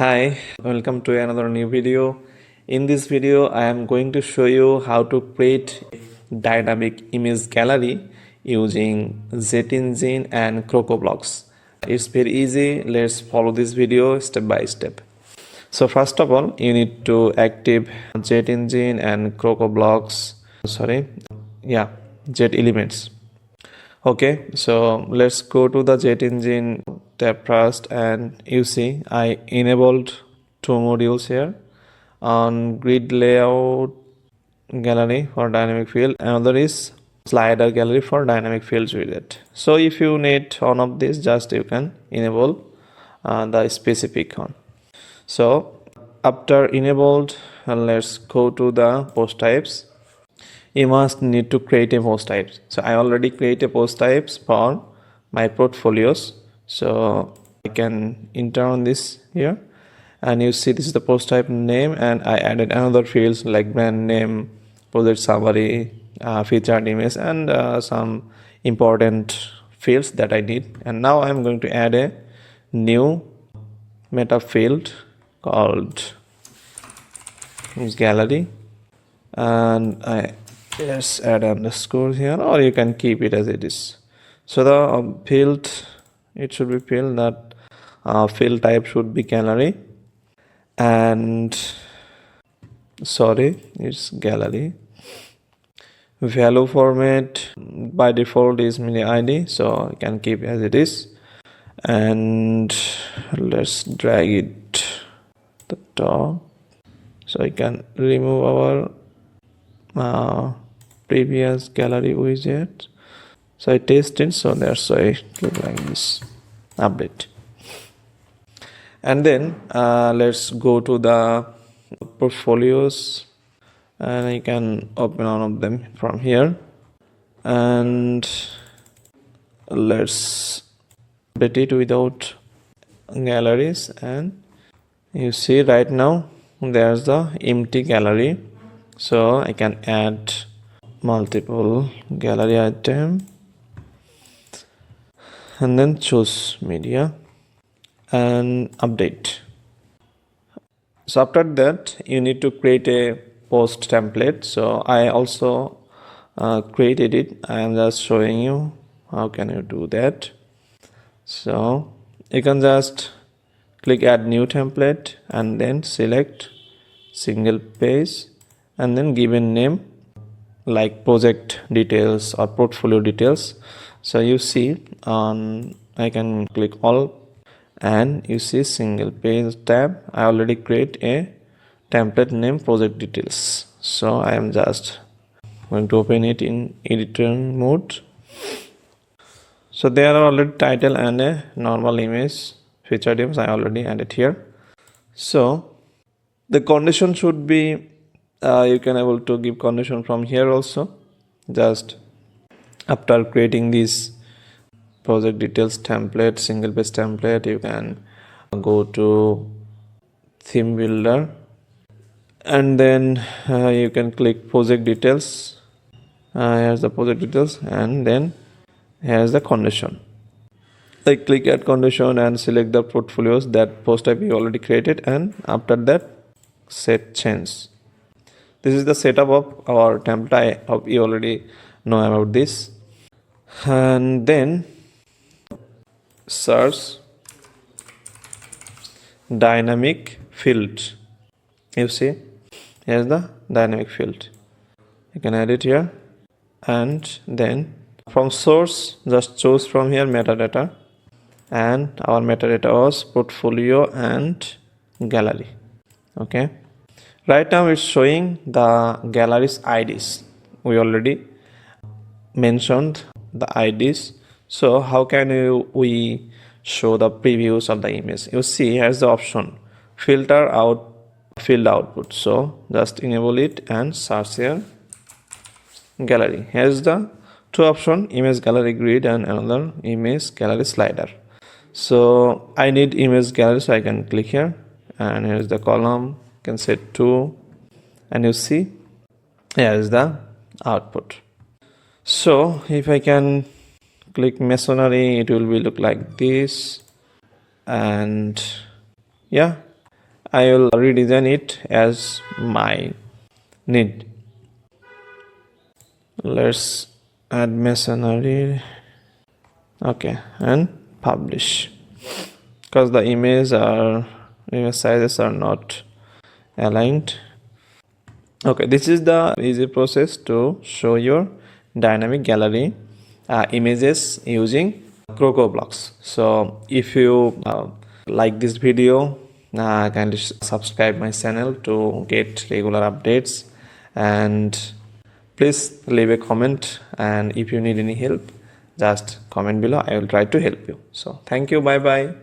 Hi, welcome to another new video. In this video, I am going to show you how to create dynamic image gallery using JetEngine and Crocoblocks. It's very easy. Let's follow this video step by step. So first of all, you need to active JetEngine and Crocoblocks. JetElements. Okay, so let's go to the JetEngine tab first, and you see I enabled two modules here on grid layout gallery for dynamic field. Another is slider gallery for dynamic fields widget. So if you need one of these, just you can enable the specific one. So after enabled, let's go to the post types. You must need to create a post types. So I already create a post types for my portfolios. So I can enter on this here, and you see this is the post type name, and I added another fields like brand name, project summary, featured image, and some important fields that I need. And now I'm going to add a new meta field called gallery, and I just add underscore here, or you can keep it as it is. So the field, it should be field that field type should be gallery, and it's gallery. Value format by default is mini id, so I can keep as it is. And let's drag it to the top, so I can remove our previous gallery widget. So I tested, so that's why it look like this. Update. And then let's go to the portfolios, and I can open one of them from here, and let's update it without galleries. And you see right now there's the empty gallery, so I can add multiple gallery item and then choose media and update. So after that, you need to create a post template. So I also created it. I am just showing you how can you do that. So you can just click add new template and then select single page and then give a name like project details or portfolio details. So you see I can click all, and you see single page tab. I already create a template name project details. So I am just going to open it in editor mode. So there are already title and a normal image featured image I already added here. So the condition should be you can able to give condition from here also. Just after creating this project details template, single page template, you can go to theme builder, and then you can click project details. Here's the project details, and then here's the condition. Like click add condition and select the portfolios that post type you already created, and after that set change. This is the setup of our template. I hope you already know about this. And then search dynamic field. You see here's the dynamic field. You can add it here, and then from source just choose from here metadata, and our metadata was portfolio and gallery. Okay, right now it's showing the gallery's IDs. We already mentioned the IDs. So how can we show the previews of the image? You see here's the option filter out field output. So just enable it and search here gallery. Here's the two option, image gallery grid and another image gallery slider. So I need image gallery, so I can click here, and here's the column. You can set 2, and you see here's the output. So if I can click masonry, it will be look like this. And yeah, I will redesign it as my need. Let's add masonry. Okay, and publish, because the image sizes are not aligned. Okay, this is the easy process to show your dynamic gallery images using Crocoblocks. So if you like this video, kindly subscribe my channel to get regular updates, and please leave a comment, and if you need any help, just comment below. I will try to help you. So thank you, bye bye.